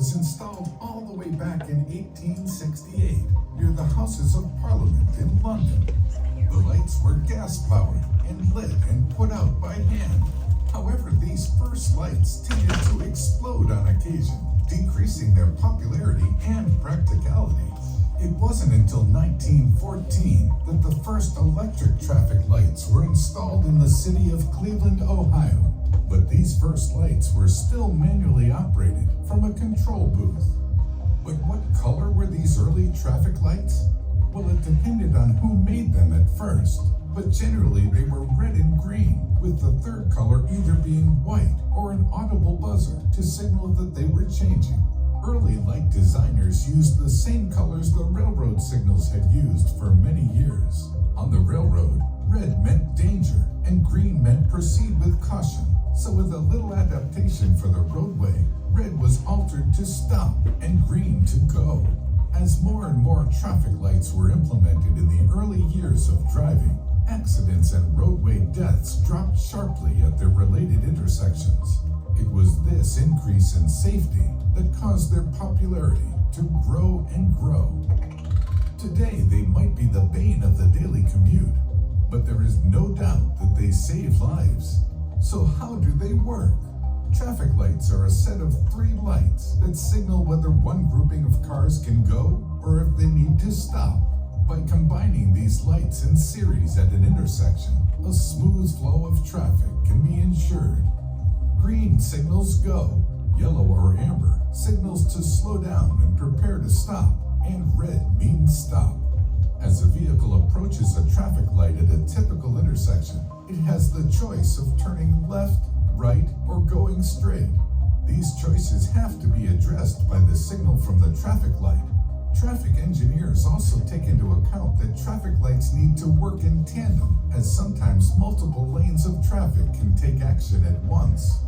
was installed all the way back in 1868 near the Houses of Parliament in London. The lights were gas-powered and lit and put out by hand. However, these first lights tended to explode on occasion, decreasing their popularity and practicality. It wasn't until 1914 that the first electric traffic lights were installed in the city of Cleveland, Ohio. But these first lights were still manually operated from a control booth. But what color were these early traffic lights? Well, it depended on who made them at first, but generally they were red and green, with the third color either being white or an audible buzzer to signal that they were changing. Early light designers used the same colors the railroad signals had used for many years. On the railroad, red meant danger and green meant proceed with caution. So with a little adaptation for the roadway, red was altered to stop and green to go. As more and more traffic lights were implemented in the early years of driving, accidents and roadway deaths dropped sharply at their related intersections. It was this increase in safety that caused their popularity to grow and grow. Today, they might be the bane of the daily commute, but there is no doubt that they save lives. So how do they work? Traffic lights are a set of 3 lights that signal whether one grouping of cars can go or if they need to stop. By combining these lights in series at an intersection, a smooth flow of traffic can be ensured. Green signals go, yellow or amber signals to slow down and prepare to stop, and red means stop. As a vehicle approaches a traffic light at a typical intersection, it has the choice of turning left, right, or going straight. These choices have to be addressed by the signal from the traffic light. Traffic engineers also take into account that traffic lights need to work in tandem, as sometimes multiple lanes of traffic can take action at once.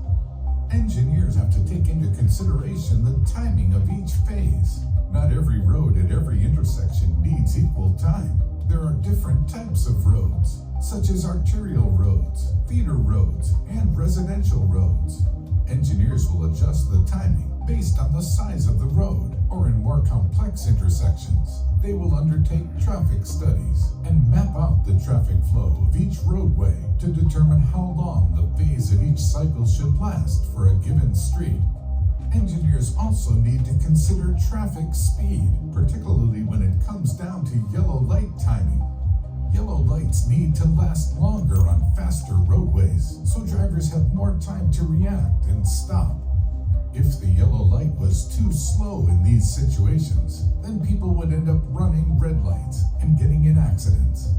Engineers have to take into consideration the timing of each phase. Not every road at every intersection needs equal time. There are different types of roads, such as arterial roads, feeder roads, and residential roads. Engineers will adjust the timing based on the size of the road, or in more complex intersections, they will undertake traffic studies and map out the traffic flow of each roadway to determine how long the phase of each cycle should last for a given street. Engineers also need to consider traffic speed, particularly when it comes down to yellow light timing. Yellow lights need to last longer on faster roadways, so drivers have more time to react and stop. If the yellow light was too slow in these situations, then people would end up running red lights and getting in accidents.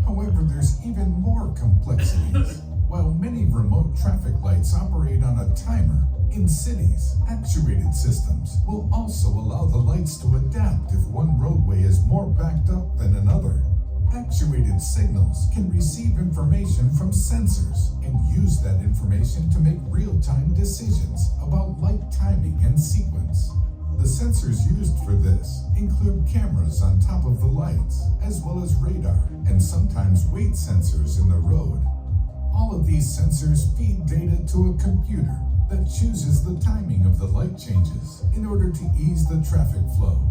However, there's even more complexities. While many remote traffic lights operate on a timer, in cities, actuated systems will also allow the lights to adapt if one roadway is more backed up than another. Actuated signals can receive information from sensors and use that information to make real-time decisions about light timing and sequence. The sensors used for this include cameras on top of the lights, as well as radar and sometimes weight sensors in the road. All of these sensors feed data to a computer that chooses the timing of the light changes in order to ease the traffic flow.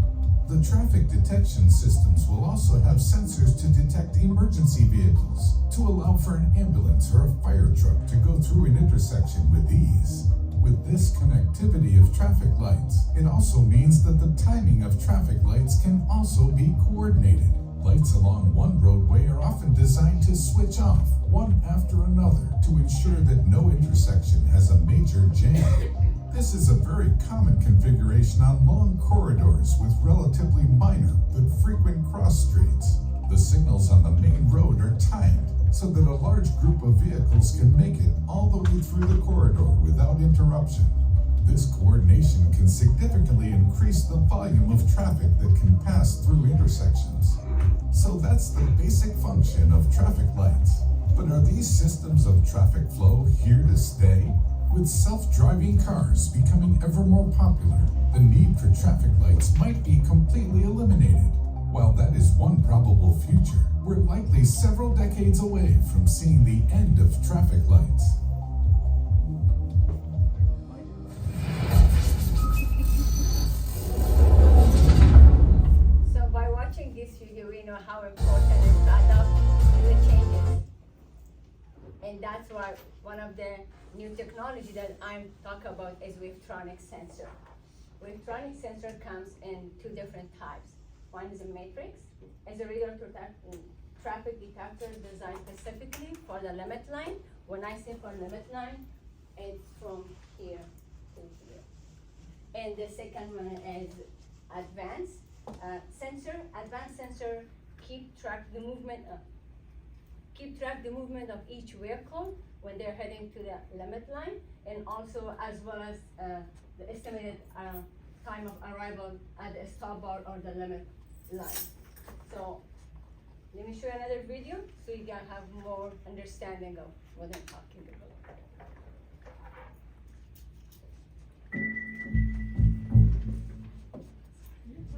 The traffic detection systems will also have sensors to detect emergency vehicles to allow for an ambulance or a fire truck to go through an intersection with ease. With this connectivity of traffic lights, it also means that the timing of traffic lights can also be coordinated. Lights along one roadway are often designed to switch off one after another to ensure that no intersection has a major jam. This is a very common configuration on long corridors with relatively minor but frequent cross streets. The signals on the main road are timed so that a large group of vehicles can make it all the way through the corridor without interruption. This coordination can significantly increase the volume of traffic that can pass through intersections. So that's the basic function of traffic lights. But are these systems of traffic flow here to stay? With self-driving cars becoming ever more popular, the need for traffic lights might be completely eliminated. While that is one probable future, we're likely several decades away from seeing the end of traffic lights. why one of the new technology that I'm talking about is Wavetronic sensor. Wavetronic sensor comes in two different types. One is a matrix, is a radar traffic detector designed specifically for the limit line. When I say for limit line, it's from here to here. And the second one is advanced sensor. Advanced sensor keep track the movement of each vehicle when they're heading to the limit line, and also as well as the estimated time of arrival at the stop bar or the limit line. So let me show you another video so you can have more understanding of what I'm talking about.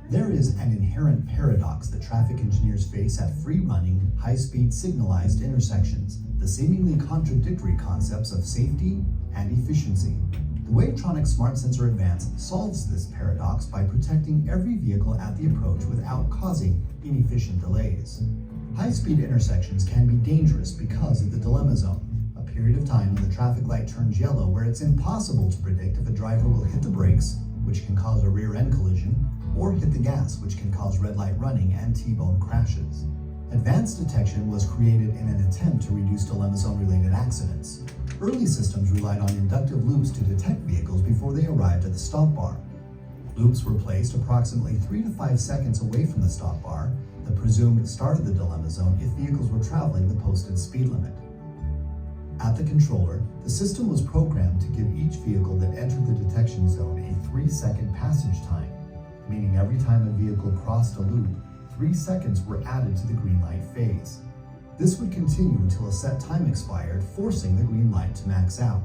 There is an inherent paradox that traffic engineers face at free-running, high-speed signalized intersections, the seemingly contradictory concepts of safety and efficiency. The Wavetronic Smart Sensor Advance solves this paradox by protecting every vehicle at the approach without causing inefficient delays. High-speed intersections can be dangerous because of the dilemma zone, a period of time when the traffic light turns yellow where it's impossible to predict if a driver will hit the brakes, which can cause a rear-end collision, or hit the gas, which can cause red light running and T-bone crashes. Advanced detection was created in an attempt to reduce dilemma zone-related accidents. Early systems relied on inductive loops to detect vehicles before they arrived at the stop bar. Loops were placed approximately 3 to 5 seconds away from the stop bar, the presumed start of the dilemma zone if vehicles were traveling the posted speed limit. At the controller, the system was programmed to give each vehicle that entered the detection zone a 3-second passage time, meaning every time a vehicle crossed a loop, 3 seconds were added to the green light phase. This would continue until a set time expired, forcing the green light to max out.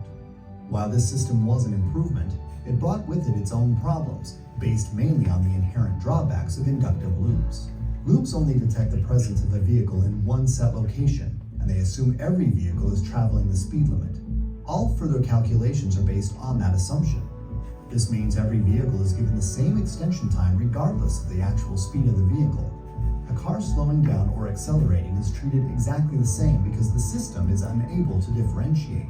While this system was an improvement, it brought with it its own problems, based mainly on the inherent drawbacks of inductive loops. Loops only detect the presence of a vehicle in one set location, and they assume every vehicle is traveling the speed limit. All further calculations are based on that assumption. This means every vehicle is given the same extension time regardless of the actual speed of the vehicle. A car slowing down or accelerating is treated exactly the same because the system is unable to differentiate.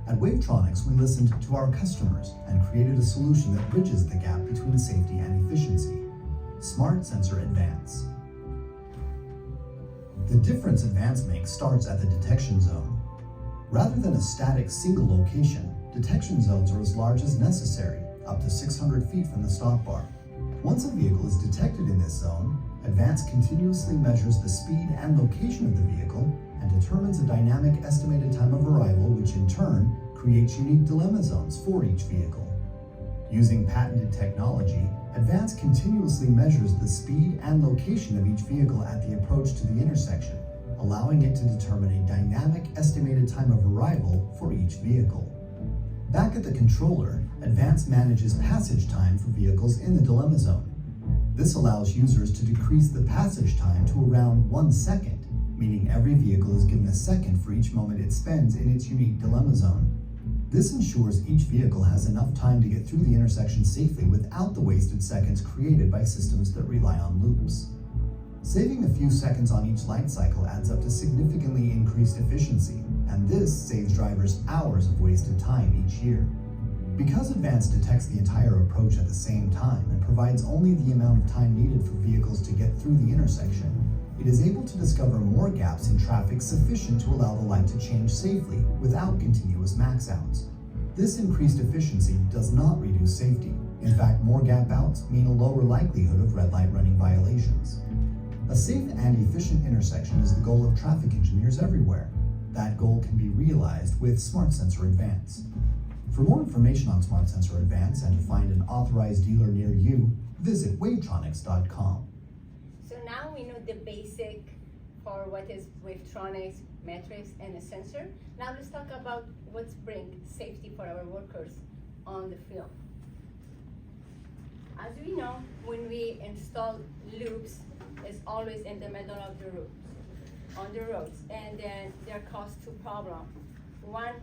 At Wavetronics, we listened to our customers and created a solution that bridges the gap between safety and efficiency. Smart Sensor Advance. The difference Advance makes starts at the detection zone. Rather than a static single location, detection zones are as large as necessary, up to 600 feet from the stop bar. Once a vehicle is detected in this zone, Advance continuously measures the speed and location of the vehicle and determines a dynamic estimated time of arrival, which in turn creates unique dilemma zones for each vehicle. Using patented technology, Advance continuously measures the speed and location of each vehicle at the approach to the intersection, allowing it to determine a dynamic estimated time of arrival for each vehicle. Back at the controller, Advance manages passage time for vehicles in the dilemma zone. This allows users to decrease the passage time to around 1 second, meaning every vehicle is given a second for each moment it spends in its unique dilemma zone. This ensures each vehicle has enough time to get through the intersection safely without the wasted seconds created by systems that rely on loops. Saving a few seconds on each light cycle adds up to significantly increased efficiency, and this saves drivers hours of wasted time each year. Because Advance detects the entire approach at the same time and provides only the amount of time needed for vehicles to get through the intersection, it is able to discover more gaps in traffic sufficient to allow the light to change safely without continuous max outs. This increased efficiency does not reduce safety. In fact, more gap outs mean a lower likelihood of red light running violations. A safe and efficient intersection is the goal of traffic engineers everywhere. That goal can be realized with Smart Sensor Advance. For more information on Smart Sensor Advance and to find an authorized dealer near you, visit wavetronics.com. So now we know the basic for what is Wavetronics, matrix, and a sensor. Now let's talk about what's bring safety for our workers on the field. As we know, when we install loops, it's always in the middle of the road, on the roads, and then there cause two problems. One,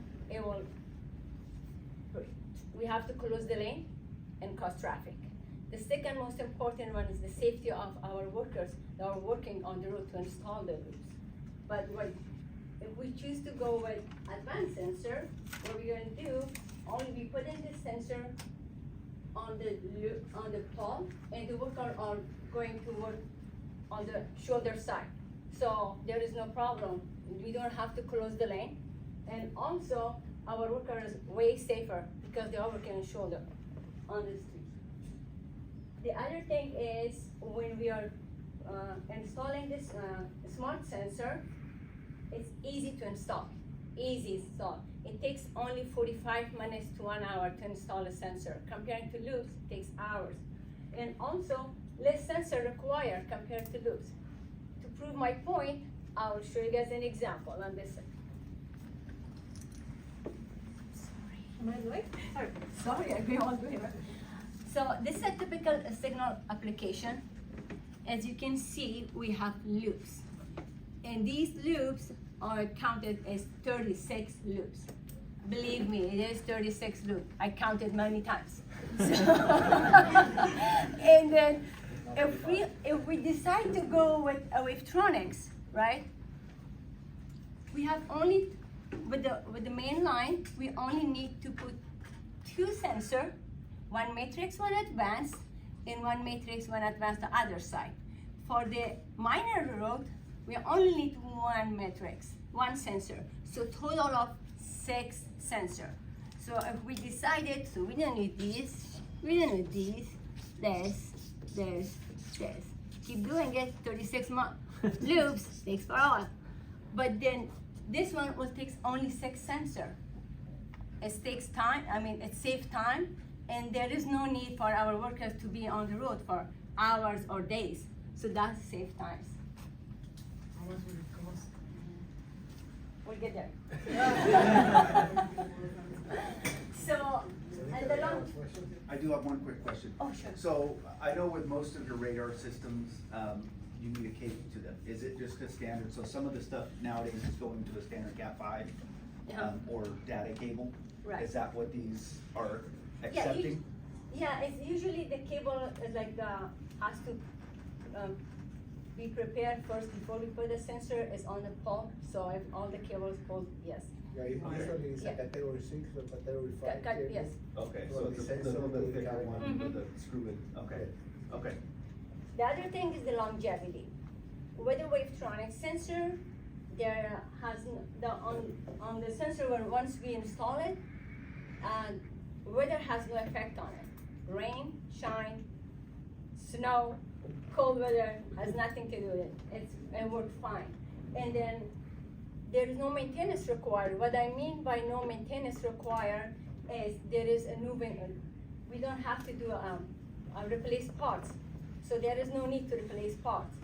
we have to close the lane and cause traffic. The second most important one is the safety of our workers that are working on the road to install the loops. But If we choose to go with advanced sensor, what we're gonna do, only we put in the sensor on the palm, and the worker are going to work on the shoulder side. So there is no problem. We don't have to close the lane. And also, our worker is way safer because they are working on shoulder on the street. The other thing is when we are installing this smart sensor, it's easy to install, easy install. It takes only 45 minutes to 1 hour to install a sensor. Compared to loops, it takes hours. And also, less sensor required compared to loops. To prove my point, I will show you guys an example on this. Am I doing? Sorry, I've been all doing it. So this is a typical signal application. As you can see, we have loops. And these loops are counted as 36 loops. Believe me, it is 36 loops. I counted many times. So and then if we decide to go with Wavetronics, right? We have only with the main line, we only need to put 2 sensors, one matrix, one advanced, and one matrix, one advanced the other side. For the minor road, we only need 1 matrix, 1 sensor. So total of 6 sensors. So if we decided, so we don't need this, we don't need this. Keep doing it, 36 loops, takes forever. But then this one will take only 6 sensors. It takes time, it saves time, and there is no need for our workers to be on the road for hours or days. So that saves times. How much will it cost? We'll get there. So, and the long. I do have one quick question. Oh, sure. So I know with most of your radar systems, you need a cable to them. Is it just a standard? So some of the stuff nowadays is going to a standard Cat5 Yeah. or data cable. Right. Is that what these are accepting? Yeah, it's usually the cable is like has to be prepared first before we put the sensor. Is on the pole. So if all the cables pulled, yes. Yeah, usually it's a Yeah. category 6 or category 5 cable. Yes. Okay, Well, so the it's a sensor little bit will thicker carry- one Mhm. with a screw in. Okay, okay. The other thing is the longevity. With the Wavetronics sensor, there has on the sensor where once we install it, weather has no effect on it. Rain, shine, snow, cold weather has nothing to do with it. It works fine. And then there is no maintenance required. What I mean by no maintenance required is there is a new we don't have to do replace parts. So there is no need to replace parts.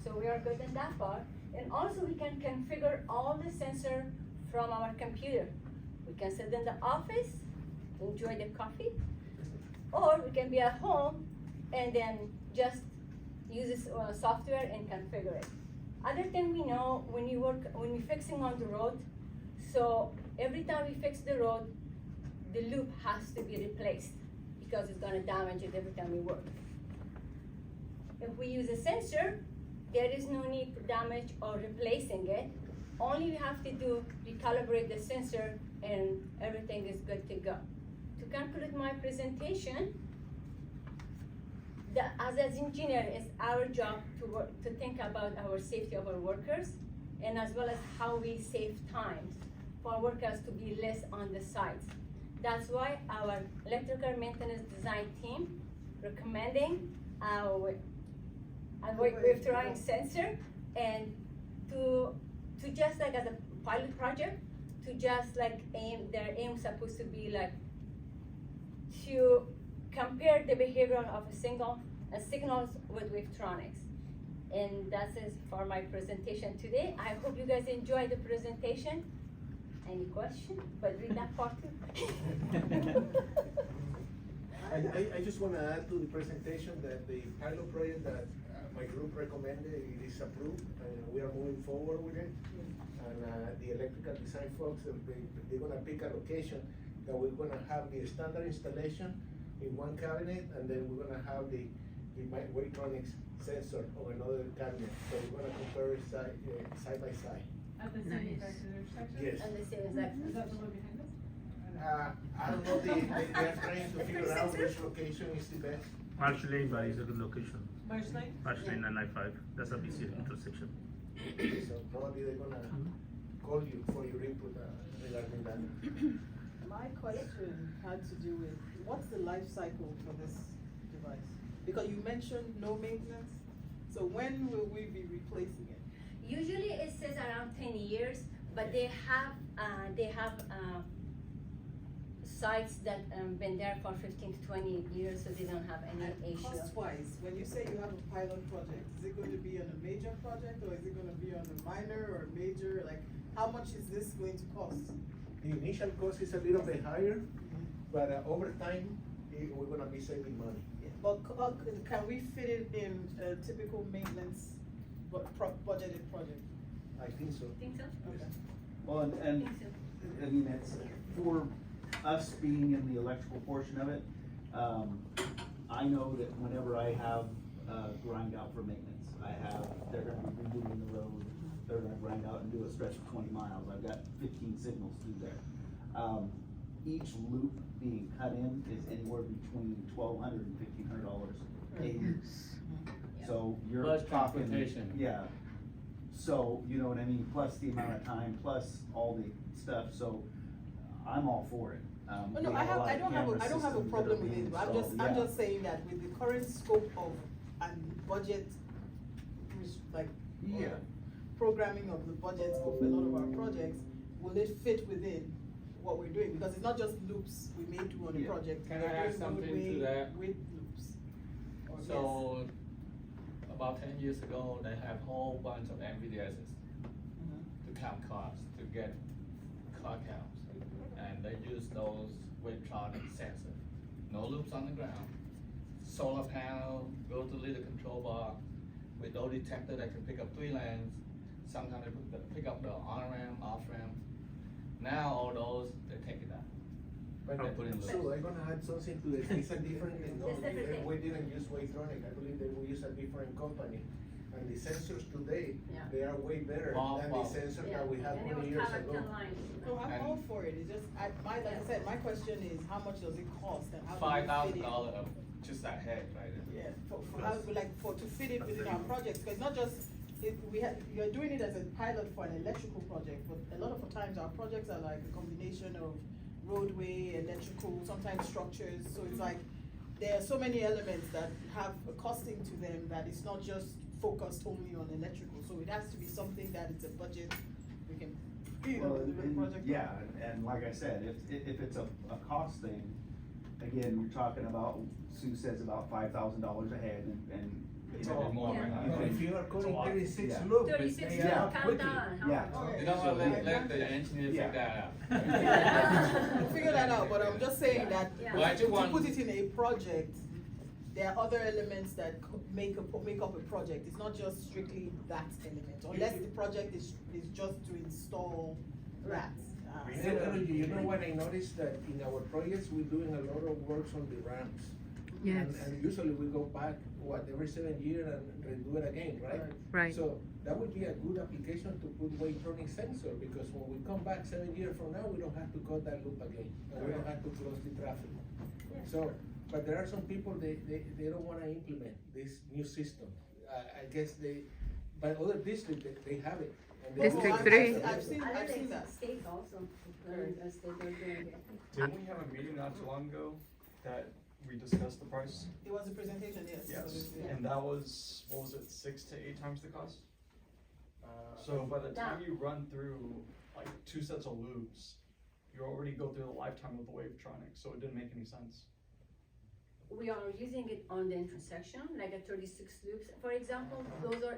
So we are good in that part. And also we can configure all the sensor from our computer. We can sit in the office, enjoy the coffee, or we can be at home and then just use this software and configure it. Other thing we know, when we're fixing on the road, so every time we fix the road, the loop has to be replaced because it's gonna damage it every time we work. If we use a sensor, there is no need for damage or replacing it. Only we have to do, recalibrate the sensor and everything is good to go. To conclude my presentation, as an engineer, it's our job to think about our safety of our workers and as well as how we save time for workers to be less on the sites. That's why our electrical maintenance design team recommending our Wavetronics sensor and to just like as a pilot project, to just like their aim supposed to be like to compare the behavior of signals with Wavetronics. And that's it for my presentation today. I hope you guys enjoyed the presentation. Any questions? But read that part too. I just want to add to the presentation that the pilot project that my group recommended, it is approved, and we are moving forward with it. And the electrical design folks, they're gonna pick a location that we're gonna have the standard installation in one cabinet, and then we're gonna have the Wavetronics sensor on another cabinet. So we're gonna compare it side by side. At the same intersection? Yes. And the same Is exact. that the one behind us? I don't know, they are trying to figure out which location is the best. Marsh Lane, but it's a good location. Marsh Lane? Marsh Lane and I-5, that's a busy intersection. So probably they're gonna call you for your input regarding that. My question had to do with, what's the life cycle for this device? Because you mentioned no maintenance, so when will we be replacing it? Usually it says around 10 years, but they have sites that been there for 15 to 20 years, so they don't have any And issue. cost-wise, when you say you have a pilot project, is it going to be on a major project, or is it gonna be on a minor or major? Like, how much is this going to cost? The initial cost is a little bit higher, but over time, we're gonna be saving money. But can we fit it in a typical maintenance budgeted project? I think so. Think so? Okay. Well, and, Think so. I mean, it's, for us being in the electrical portion of it, I know that whenever I have, grind out for maintenance, they're gonna be redoing the road, they're gonna grind out and do a stretch of 20 miles, I've got 15 signals through there. Each loop being cut in is anywhere between $1,200 and $1,500 a loop. So you're Plus talking, transportation. yeah. So, you know what I mean, plus the amount of time, plus all the stuff, so I'm all for it. Oh, We no, have a lot I of don't have camera a systems that are problem with being it, I'm installed, yeah. just saying that with the current scope of, and budget, like, Yeah. programming of the budget of a lot of our projects, will it fit within what we're doing? Because it's not just loops we may do on a Yeah. project. Can we're I add doing something to roadway that? with loops. So, about 10 years ago, they had a whole bunch of NVIDIAs to count costs, to get car counts. And they use those Wavtronic sensors. No loops on the ground. Solar panel, go to little control box with no detector that can pick up 3 lanes. Sometimes they pick up the on ramp, off ramp. Now all those, they take it out. But They put in loops. so I'm gonna add something to it, it's a different, It's different. we didn't use Wavtronic, I believe that we use a different company. And the sensors today, Yeah. they are way better than the sensor Yeah. that we had And it 20 was years character ago. line. No, I'm And- all for it, it's just, like I said, my question is, how much does it cost and how do we $5,000 fit it? of just that head right there. Yeah, for how, like, to fit it within our projects, because not just, you're doing it as a pilot for an electrical project, but a lot of the times our projects are like a combination of roadway, electrical, sometimes structures, so it's like, there are so many elements that have a costing to them that it's not just focused only on electrical, so it has to be something that it's a budget, we can, Well, deliver the and- project. yeah, and like I said, if it's a cost thing, again, you're talking about, Sue says about $5,000 a head and. It's a bit more right now. But if you are cutting lot. 36 Yeah. loops, 36 they to are count quickly. down, how Yeah. much? You don't wanna let Yeah. the engineer Yeah. figure that We'll out. figure that out, but I'm just saying that Yeah. Well, I do to want- put it in a project, there are other elements that make up a project, it's not just strictly that element, unless the project is just to install racks. You know what I noticed, that in our projects, we're doing a lot of works on the ramps. Yes. And usually we go back, every 7 years and redo it again, right? Right. So that would be a good application to put Wavtronic sensor, because when we come back 7 years from now, we don't have to cut that loop again, and we don't have to close the traffic. So, but there are some people, they don't wanna implement this new system. I guess but other districts, they have it. and they District go- three. I've seen Other than that. state also, state they're doing it. Didn't we have a meeting not too long ago that we discussed the price? It was a presentation, yes. Yes, Yeah. and that was, what was it, 6 to 8 times the cost? So by the time you run through like 2 sets of loops, you already go through the lifetime of the Wavtronic, so it didn't make any sense. We are using it on the intersection, like a 36 loops, for example,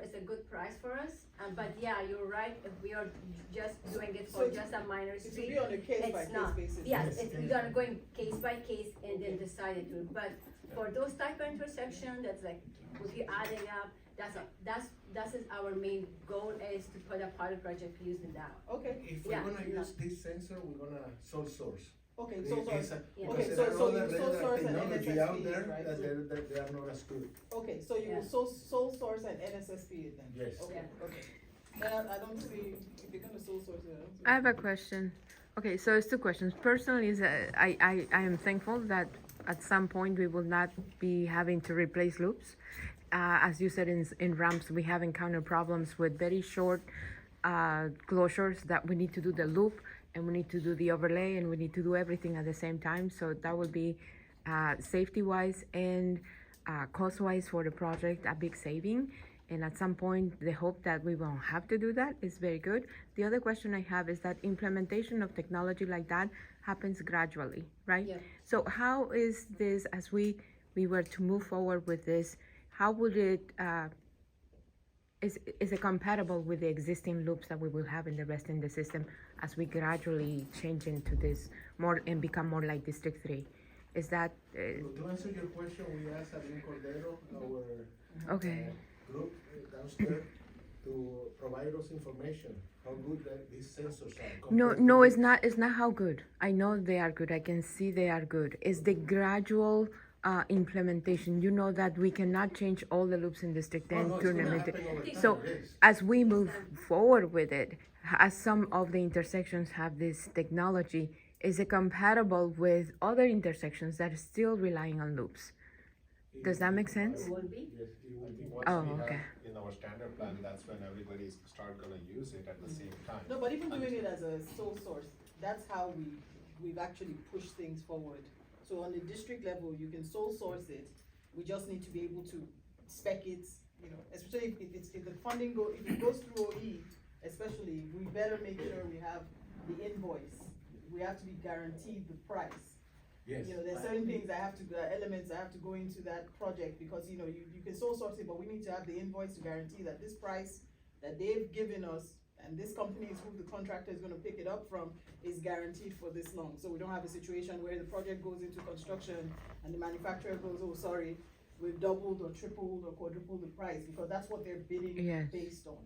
is a good price for us. But yeah, you're right, if we are just doing it for So just a minor It will street, be on a case by it's case not. basis. Yes, we're gonna going case by case and then decide it to, but for those type of intersection, that's like, if you adding up, that is our main goal, is to put a pilot project using that. Okay, If we're Yeah. gonna use this sensor, we're gonna sole source. okay, so, It's a- Yeah. because Okay, there so are you other sole regular source and technology out NSSP, there right? that they are not as good. okay, so you Yeah. will sole source and NSSP it then? Yes. Okay, Yeah. okay. Then I don't see, if you're gonna sole source it, I don't see. I have a question. Okay, so it's two questions. Personally, I am thankful that at some point we will not be having to replace loops. As you said, in ramps, we have encountered problems with very short closures that we need to do the loop and we need to do the overlay and we need to do everything at the same time. So that would be safety-wise and cost-wise for the project a big saving. And at some point, the hope that we won't have to do that is very good. The other question I have is that implementation of technology like that happens gradually, right? Yeah. So how is this, as we were to move forward with this, how would it, is it compatible with the existing loops that we will have in the rest in the system as we gradually change into this more and become more like District 3? Is that, To answer your question, we asked Aline Cordero, our okay, group downstairs, to provide us information, how good that these sensors are. no, compared to no, the- it's not how good. I know they are good, I can see they are good. It's the gradual implementation. You know that we cannot change all the loops in District 10 No, it's to gonna implement happen over it. time, So yes. as we move forward with it, as some of the intersections have this technology, is it compatible with other intersections that are still relying on loops? Does that make sense? It will be. Yes, it will be. Once Oh, we have okay. in our standard plan, that's when everybody start gonna use it at the same time. No, but even doing it as a sole source, that's how we've actually pushed things forward. So on the district level, you can sole source it, we just need to be able to spec it, you know, especially if the funding if it goes through OE, especially, we better make sure we have the invoice. We have to be guaranteed the price. Yes. You know, there's certain things that have to, elements that have to go into that project, because, you know, you can sole source it, but we need to have the invoice to guarantee that this price that they've given us, and this company is who the contractor is gonna pick it up from, is guaranteed for this long. So we don't have a situation where the project goes into construction and the manufacturer goes, oh, sorry, we've doubled or tripled or quadrupled the price, because that's what they're bidding Yes. based on.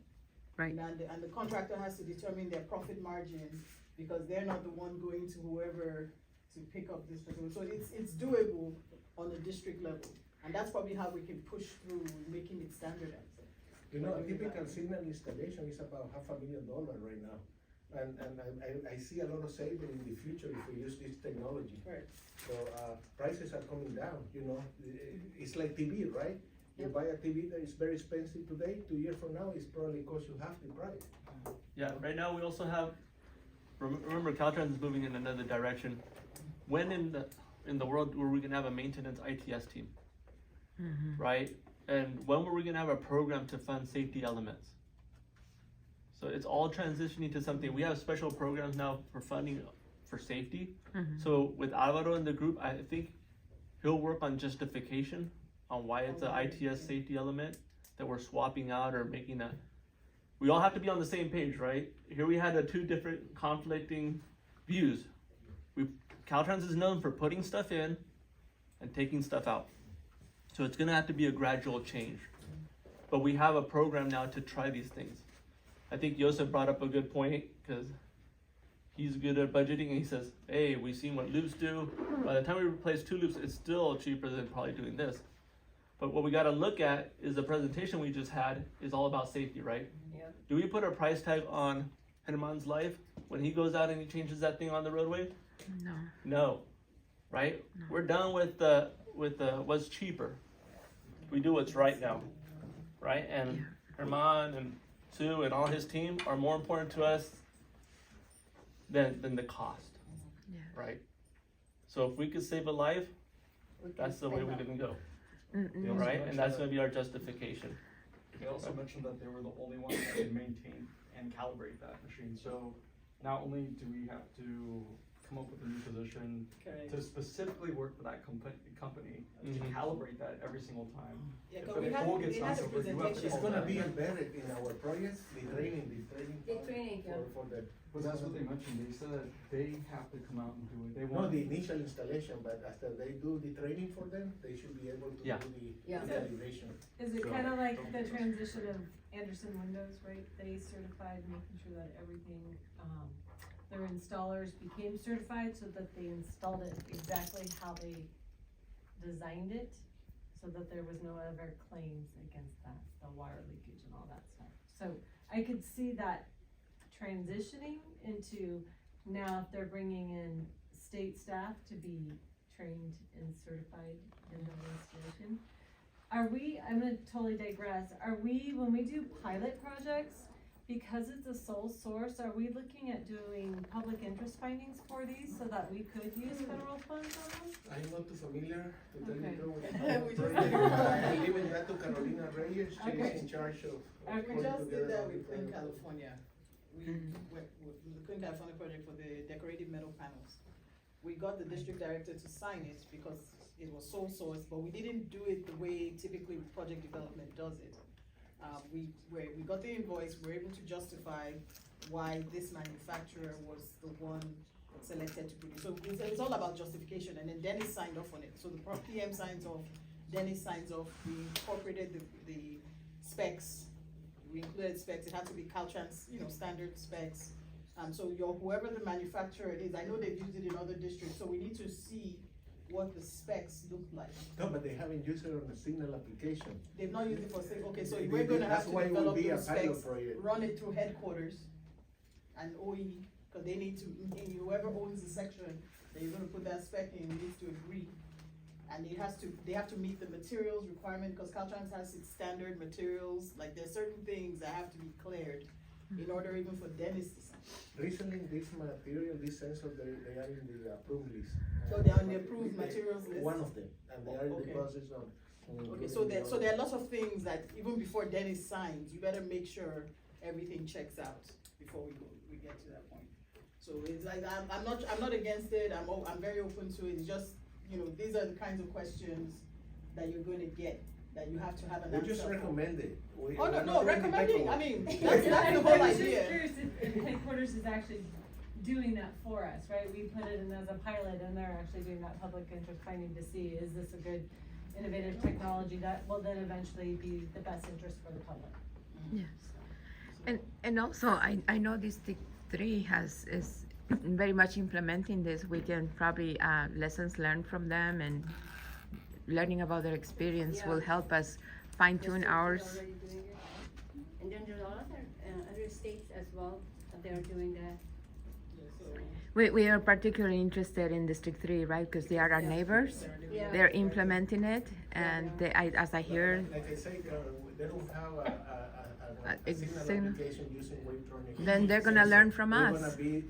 Right. And the contractor has to determine their profit margin, because they're not the one going to whoever to pick up this person. So it's doable on a district level, and that's probably how we can push through making it standardized. You know, a typical signal installation is about $500,000 right now. And I see a lot of saving in the future if we use this technology. Right. So, prices are coming down, you know, it's like TV, right? You Yep. buy a TV that is very expensive today, 2 years from now, it's probably cost you half the price. Yeah, right now we also have, remember Caltrans is moving in another direction. When in the world were we gonna have a maintenance ITS team? Right? And when were we gonna have a program to fund safety elements? So it's all transitioning to something. We have special programs now for funding for safety. So with Alvaro in the group, I think he'll work on justification on why it's an ITS safety element that we're swapping out or making a. We all have to be on the same page, right? Here we had two different conflicting views. Caltrans is known for putting stuff in and taking stuff out. So it's gonna have to be a gradual change. But we have a program now to try these things. I think Joseph brought up a good point, because he's good at budgeting, and he says, hey, we've seen what loops do. By the time we replace 2 loops, it's still cheaper than probably doing this. But what we gotta look at is the presentation we just had is all about safety, right? Yeah. Do we put a price tag on Herman's life when he goes out and he changes that thing on the roadway? No. No, right? We're done with what's cheaper. We do what's right now, right? And Herman and Sue and all his team are more important to us than the cost, Yeah. right? So if we could save a life, We can that's the way spend we're up. gonna go, They also right? mentioned And that's that- gonna be our justification. They also mentioned that they were the only ones that could maintain and calibrate that machine, so not only do we have to come up with a new position Correct. to specifically work for that company to Mhm. calibrate that every single time. Yeah, If 'cause the we had- pole gets we had a uncovered, you have to presentation. It's call gonna that. be embedded in our projects, the training The training, yeah. for the. But that's what they mentioned, they said that they have to come out and do it, they No, want. the initial installation, but after they do the training for them, they should be able to Yeah. do the Yeah. calibration. Is it kinda like the transition of Anderson Windows, right? They certified, making sure that everything, their installers became certified so that they installed it exactly how they designed it, so that there was no other claims against that, the water leakage and all that stuff. So I could see that transitioning into now if they're bringing in state staff to be trained and certified in the installation. Are we, I'm gonna totally digress, are we, when we do pilot projects, because it's a sole source, are we looking at doing public interest findings for these so that we could use federal funds on them? I'm not too familiar to tell Okay. you the We just project. did it. I'm leaving that to Carolina Reyes, she Okay. is in charge of We putting just did together that all the with Clean plans. California. We went with the Clean California project for the decorative metal panels. We got the district director to sign it because it was sole source, but we didn't do it the way typically project development does it. We got the invoice, we were able to justify why this manufacturer was the one selected to produce. So it's all about justification, and then Dennis signed off on it. So the PM signs off, Dennis signs off, we incorporated the specs, we included specs, it had to be Caltrans, standard specs. So whoever the manufacturer is, I know they've used it in other districts, so we need to see what the specs look like. No, but they haven't used it on a signal application. They've not used it for okay, so They- we're gonna have that's to why it would develop be a those pilot specs, project. run it through headquarters and OE, cause they need to, whoever owns the section that you're gonna put that spec in needs to agree. And they have to meet the materials requirement, cause Caltrans has its standard materials, like there's certain things that have to be cleared in order even for Dennis to sign. Recently, this material, this sensor, they are in the approved list. So they're on the approved materials list? One of them, and they are in Okay. the process of. Okay, so there are lots of things that even before Dennis signs, you better make sure everything checks out before we get to that point. So it's like, I'm not against it, I'm very open to it, it's just, these are the kinds of questions that you're gonna get, that you have to have an answer We just for. recommend it. Oh, no, recommending, I mean, that's the I whole was just idea. curious if headquarters is actually doing that for us, right? We put it in as a pilot and they're actually doing that public interest finding to see, is this a good innovative technology that will then eventually be the best interest for the public? Yes. And also, I know District 3 is very much implementing this. We can probably, lessons learned from them and learning about their experience will help us fine tune ours. Already doing it. And then there are other states as well, that they're doing that. We are particularly interested in District 3, right? Because they are our neighbors. Yeah. They're implementing it, and as I hear, Like I say, they don't have a a signal signal. application using Wavetronic. Then they're gonna learn from We're us. gonna be,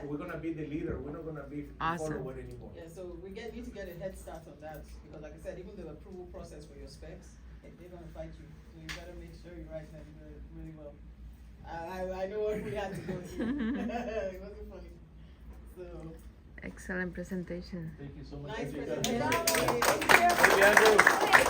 we're gonna be the leader, we're not gonna be the Awesome. follower anymore. Yeah, so we need to get a head start on that, because like I said, even the approval process for your specs, they're gonna fight you, so you better make sure you write them really well. I know what we had to go through, it wasn't funny, so. Excellent presentation. Thank you so much. Nice Sadiqa. presentation. Thank you, Andrew.